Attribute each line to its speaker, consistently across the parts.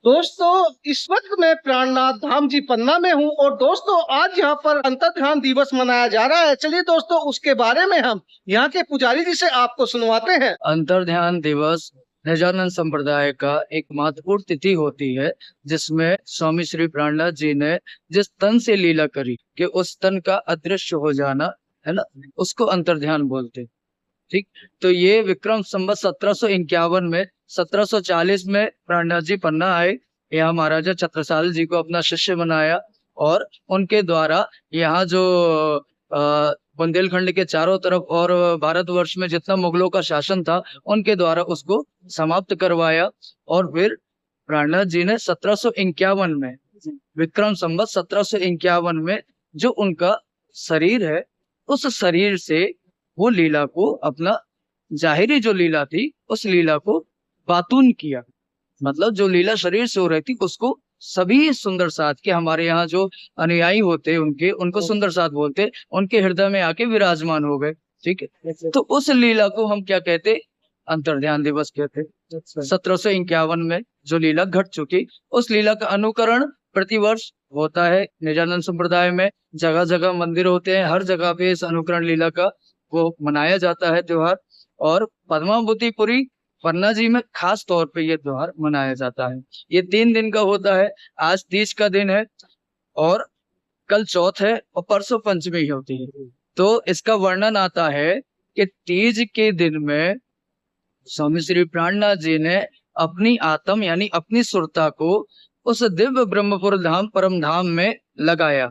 Speaker 1: दोस्तों, इस वक्त मैं प्राणनाथ धाम जी पन्ना में हूँ और दोस्तों आज यहाँ पर अंतर्ध्यान दिवस मनाया जा रहा है। चलिए दोस्तों, उसके बारे में हम यहाँ के पुजारी जी से आपको सुनवाते हैं।
Speaker 2: अंतर्ध्यान दिवस निजानंद संप्रदाय का एक महत्वपूर्ण तिथि होती है, जिसमें स्वामी श्री प्राणनाथ जी ने जिस तन से लीला करी कि उस तन का अदृश्य हो जाना है ना, उसको अंतर्ध्यान बोलते हैं। ठीक। तो ये विक्रम संवत 1751 में 1740 में प्राणनाथ जी पन्ना आए। यहाँ महाराजा छत्रसाल जी को अपना शिष्य बनाया और उनके द्वारा यहाँ जो बुंदेलखंड के चारों तरफ और भारतवर्ष में जितना मुगलों का शासन था, उनके द्वारा उसको समाप्त करवाया। और फिर प्राणनाथ जी ने 1751 में, विक्रम संवत 1751 में, जो उनका शरीर है, उस शरीर से वो लीला को अपना जाहिरी जो लीला थी, उस लीला को बातून किया। मतलब जो लीला शरीर से हो रही थी उसको सभी सुंदर साथ के, हमारे यहाँ जो अनुयायी होते उनके, उनको सुंदर साथ बोलते, उनके हृदय में आके विराजमान हो गए। ठीक है। तो उस लीला को हम क्या कहते? अंतर्ध्यान दिवस कहते। 1751 में जो लीला घट चुकी, उस लीला का अनुकरण प्रतिवर्ष होता है निजानंद संप्रदाय में। जगह जगह मंदिर होते हैं, हर जगह पे इस अनुकरण लीला का वो मनाया जाता है त्योहार। और पद्मावतीपुरी पन्ना जी में खास तौर पे ये त्योहार मनाया जाता है। ये 3 दिन का होता है। आज तीज का दिन है और कल चौथ है और परसों पंचमी होती है। तो इसका वर्णन आता है कि तीज के दिन में स्वामी श्री प्राणनाथ जी ने अपनी आत्म यानी अपनी सुरता को उस दिव्य ब्रह्मपुर धाम परम धाम में लगाया।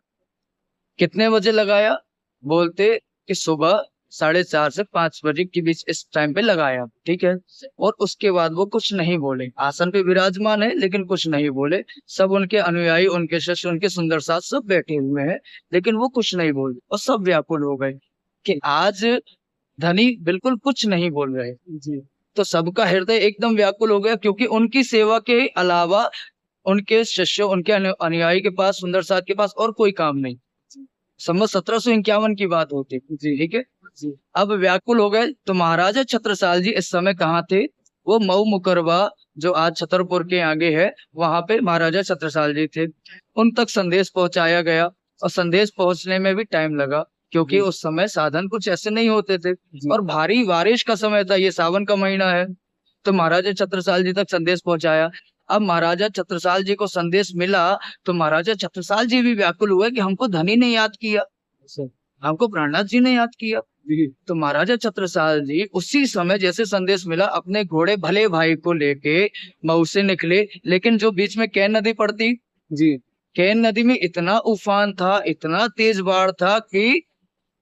Speaker 2: कितने बजे लगाया? बोलते कि सुबह 4:30 से 5 बजे के बीच इस टाइम पे लगाया। ठीक है। और उसके बाद वो कुछ नहीं बोले, आसन पे विराजमान है लेकिन कुछ नहीं बोले। सब उनके अनुयायी, उनके शिष्य, उनके सुंदर साथ सब बैठे हुए हैं, लेकिन वो कुछ नहीं बोले और सब व्याकुल हो गए कि आज धनी बिल्कुल कुछ नहीं बोल रहे जी। तो सबका हृदय एकदम व्याकुल हो गया, क्योंकि उनकी सेवा के अलावा उनके शिष्य, उनके अनुयायी के पास, सुंदर साथ के पास और कोई काम नहीं। संवत 1751 की बात होती जी। ठीक है जी। अब व्याकुल हो गए तो महाराजा छत्रसाल जी इस समय कहाँ थे? वो मऊ मुकरबा, जो आज छतरपुर के आगे है, वहां पे महाराजा छत्रसाल जी थे। उन तक संदेश पहुंचाया गया और संदेश पहुंचने में भी टाइम लगा, क्योंकि उस समय साधन कुछ ऐसे नहीं होते थे और भारी बारिश का समय था, ये सावन का महीना है। तो महाराजा छत्रसाल जी तक संदेश पहुंचाया। अब महाराजा छत्रसाल जी को संदेश मिला तो महाराजा छत्रसाल जी भी व्याकुल हुए कि हमको धनी ने याद किया, हमको प्राणनाथ जी ने याद किया। तो महाराजा छत्रसाल जी उसी समय जैसे संदेश मिला, अपने घोड़े भले भाई को लेके मऊ से निकले। लेकिन जो बीच में कैन नदी पड़ती जी, कैन नदी में इतना उफान था, इतना तेज बाढ़ था कि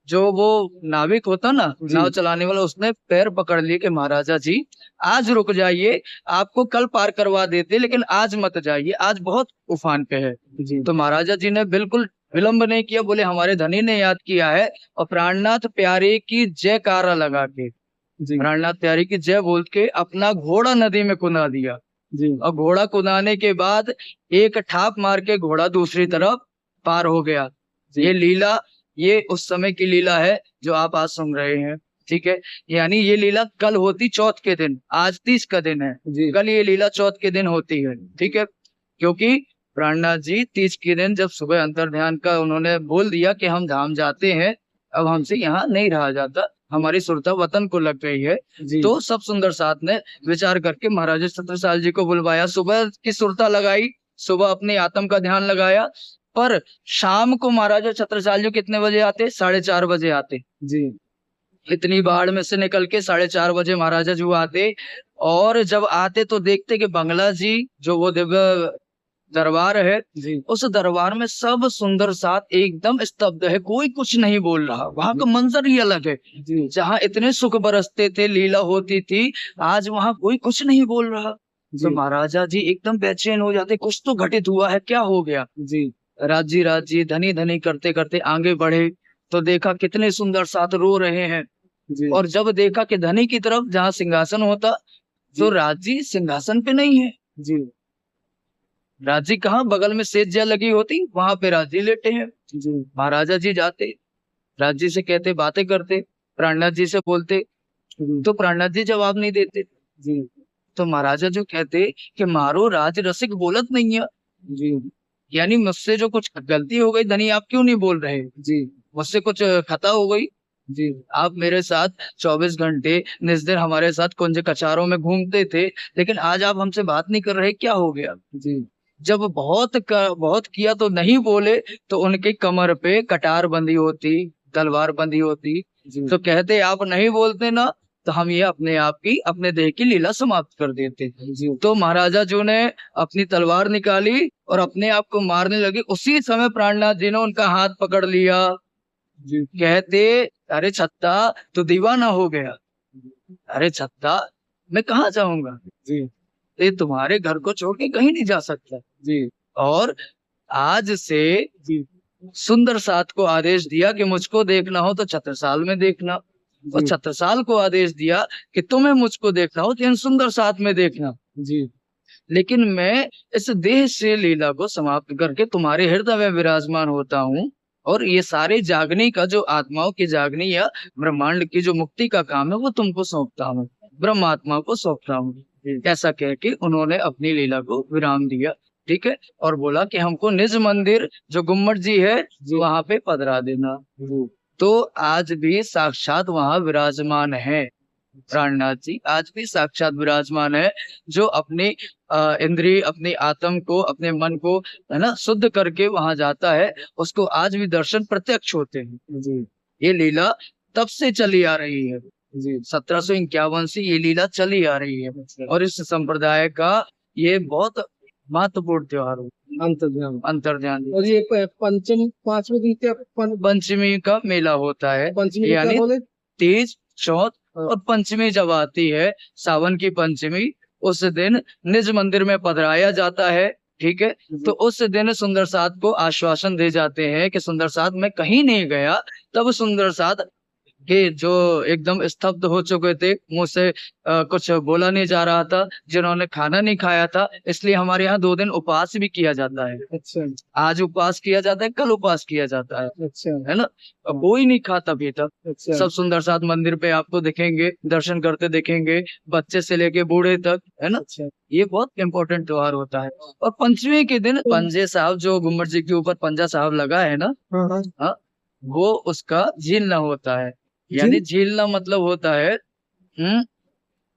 Speaker 2: जो वो नाविक होता ना, नाव चलाने वाला, उसने पैर पकड़ लिए कि महाराजा जी आज रुक जाइए, आपको कल पार करवा देते, लेकिन आज मत जाइए, आज बहुत उफान पे है जी। तो महाराजा जी ने बिल्कुल विलंब नहीं किया, बोले हमारे धनी ने याद किया है। और प्राणनाथ प्यारे की जयकारा लगा के, प्राणनाथ प्यारे की जय बोल के अपना घोड़ा नदी में कुदा दिया जी। और घोड़ा कुदाने के बाद एक ठाप मार के घोड़ा दूसरी तरफ पार हो गया। ये लीला, ये उस समय की लीला है जो आप आज सुन रहे हैं। ठीक है। यानी ये लीला कल होती चौथ के दिन, आज तीज का दिन है, कल ये लीला चौथ के दिन होती है। ठीक है। क्योंकि प्राणनाथ जी तीज के दिन जब सुबह अंतर्ध्यान का उन्होंने बोल दिया कि हम धाम जाते हैं, अब हमसे यहाँ नहीं रहा जाता, हमारी सुरता वतन को लग गई है, तो सब सुंदर साथ ने विचार करके महाराजा छत्रसाल जी को बुलवाया। सुबह की सुरता लगाई, सुबह अपने आत्म का ध्यान लगाया। पर शाम को महाराजा छत्रसाल जी कितने बजे आते? 4:30 बजे आते जी। इतनी बाढ़ में से निकल के 4:30 बजे महाराजा जी आते। और जब आते तो देखते कि बंगला जी, जो वो दिव्य दरबार है जी, उस दरबार में सब सुंदर साथ एकदम स्तब्ध है, कोई कुछ नहीं बोल रहा। वहां का मंजर ही अलग है जी। जहाँ इतने सुख बरसते थे, लीला होती थी, आज वहां कोई कुछ नहीं बोल रहा। तो महाराजा जी एकदम बेचैन हो जाते, कुछ तो घटित हुआ है, क्या हो गया जी। राजी धनी धनी करते करते आगे बढ़े तो देखा कितने सुंदर साथ रो रहे हैं जी। और जब देखा कि धनी की तरफ जहाँ सिंहासन होता, तो राजी सिंहासन पे नहीं है जी। राजी कहाँ? बगल में सेज्या लगी होती, वहां पे राजी लेटे हैं जी। महाराजा जी जाते, राजी से कहते, बातें करते, प्राणनाथ जी से बोलते, तो प्राणनाथ जी जवाब नहीं देते जी। तो महाराजा जो कहते कि मारो राज रसिक बोलत नहीं है,
Speaker 1: जी
Speaker 2: यानी मुझसे जो कुछ गलती हो गई धनी आप क्यों नहीं बोल रहे,
Speaker 1: जी
Speaker 2: मुझसे कुछ खता हो गई,
Speaker 1: जी
Speaker 2: आप मेरे साथ 24 घंटे निस दिन हमारे साथ कुंज कचारों में घूमते थे, लेकिन आज आप हमसे बात नहीं कर रहे, क्या हो गया।
Speaker 1: जी
Speaker 2: जब बहुत किया तो नहीं बोले, तो उनकी कमर पे कटार बंधी होती, तलवार बंधी होती,
Speaker 1: जी
Speaker 2: तो कहते आप नहीं बोलते ना, तो हम ये अपने आप की अपने देह की लीला समाप्त कर देते।
Speaker 1: जी
Speaker 2: तो महाराजा जो ने अपनी तलवार निकाली और अपने आप को मारने लगे, उसी समय प्राणनाथ जी ने उनका हाथ पकड़ लिया।
Speaker 1: जी
Speaker 2: कहते अरे छत्ता तो दीवाना हो गया, अरे छत्ता मैं कहाँ जाऊंगा,
Speaker 1: जी
Speaker 2: ये तुम्हारे घर को छोड़ के कहीं नहीं जा सकता।
Speaker 1: जी
Speaker 2: और आज से
Speaker 1: जी
Speaker 2: सुंदर साथ को आदेश दिया कि मुझको देखना हो तो छत्रसाल में देखना, और
Speaker 1: जी
Speaker 2: छत्रसाल को आदेश दिया कि तुम्हें मुझको देखना हो तो इन सुंदर साथ में देखना,
Speaker 1: जी
Speaker 2: लेकिन मैं इस देह से लीला को समाप्त करके तुम्हारे हृदय में विराजमान होता हूँ, और ये सारे जागने का जो आत्माओं की जागने या ब्रह्मांड की जो मुक्ति का काम है वो तुमको सौंपता हूँ, ब्रह्मात्मा को सौंपता हूँ। ऐसा कह के उन्होंने अपनी लीला को विराम दिया। ठीक है, और बोला कि हमको निज मंदिर जो गुम्मट जी है
Speaker 1: जी
Speaker 2: वहां पे पधरा देना।
Speaker 1: जी
Speaker 2: तो आज भी साक्षात वहां विराजमान है, प्राणनाथ जी आज भी साक्षात विराजमान है, जो अपनी इंद्रिय अपनी आत्म को अपने मन को है ना शुद्ध करके वहां जाता है, उसको आज भी दर्शन प्रत्यक्ष होते हैं।
Speaker 1: जी
Speaker 2: ये लीला तब से चली आ रही है,
Speaker 1: जी
Speaker 2: 1751 से ये लीला चली आ रही है, और इस संप्रदाय का ये बहुत महत्वपूर्ण त्योहार हो,
Speaker 1: अंतर्ध्यान।
Speaker 2: अंतर्ध्यान
Speaker 1: और ये पंचम पांचवें दिन क्या
Speaker 2: पंचमी का मेला होता है,
Speaker 1: पंचमी को क्या
Speaker 2: यानी
Speaker 1: बोले?
Speaker 2: तीज चौथ
Speaker 1: हाँ।
Speaker 2: और पंचमी जब आती है, सावन की पंचमी, उस दिन निज मंदिर में पधराया जाता है। ठीक है, तो उस दिन सुंदर साथ को आश्वासन दे जाते हैं कि सुंदर साथ मैं कहीं नहीं गया, तब सुंदर साथ के जो एकदम स्तब्ध हो चुके थे, मुंह से कुछ बोला नहीं जा रहा था, जिन्होंने खाना नहीं खाया था, इसलिए हमारे यहाँ 2 दिन उपवास भी किया जाता है।
Speaker 1: अच्छा
Speaker 2: आज उपवास किया जाता है, कल उपवास किया जाता है
Speaker 1: अच्छा
Speaker 2: ना। अब कोई नहीं खाता पीता,
Speaker 1: अच्छा
Speaker 2: सब सुंदर साथ मंदिर पे आपको दिखेंगे, दर्शन करते दिखेंगे, बच्चे से लेके बूढ़े तक, है ना।
Speaker 1: अच्छा
Speaker 2: ये बहुत इम्पोर्टेंट त्योहार होता है। और पंचमी के दिन पंजे साहब जो गुम्मट जी के ऊपर पंजा साहब लगा है ना,
Speaker 1: हाँ हाँ
Speaker 2: हाँ, वो उसका झीलना होता है, यानी झीलना मतलब होता है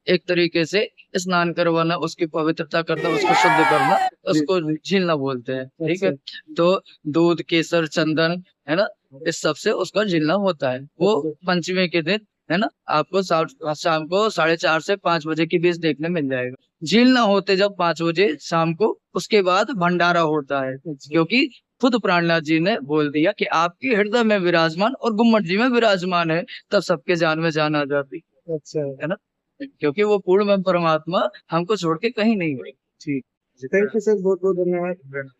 Speaker 2: एक तरीके से स्नान करवाना, उसकी पवित्रता करना, उसको शुद्ध करना, उसको झीलना बोलते हैं। ठीक है, तो दूध केसर चंदन है ना, इस सब से उसका झीलना होता है। वो पंचमी के दिन है ना, आपको शाम को 4:30 से 5 बजे के बीच देखने मिल जाएगा। झीलना होते जब 5 बजे शाम को, उसके बाद भंडारा होता है, क्योंकि खुद प्राणनाथ जी ने बोल दिया कि आपके हृदय में विराजमान और गुम्मट जी में विराजमान है, तब सबके जान में जान आ जाती
Speaker 1: अच्छा
Speaker 2: है ना, क्योंकि वो पूर्ण परमात्मा हमको छोड़ के कहीं नहीं गई।
Speaker 1: ठीक। थैंक यू सर, बहुत बहुत धन्यवाद।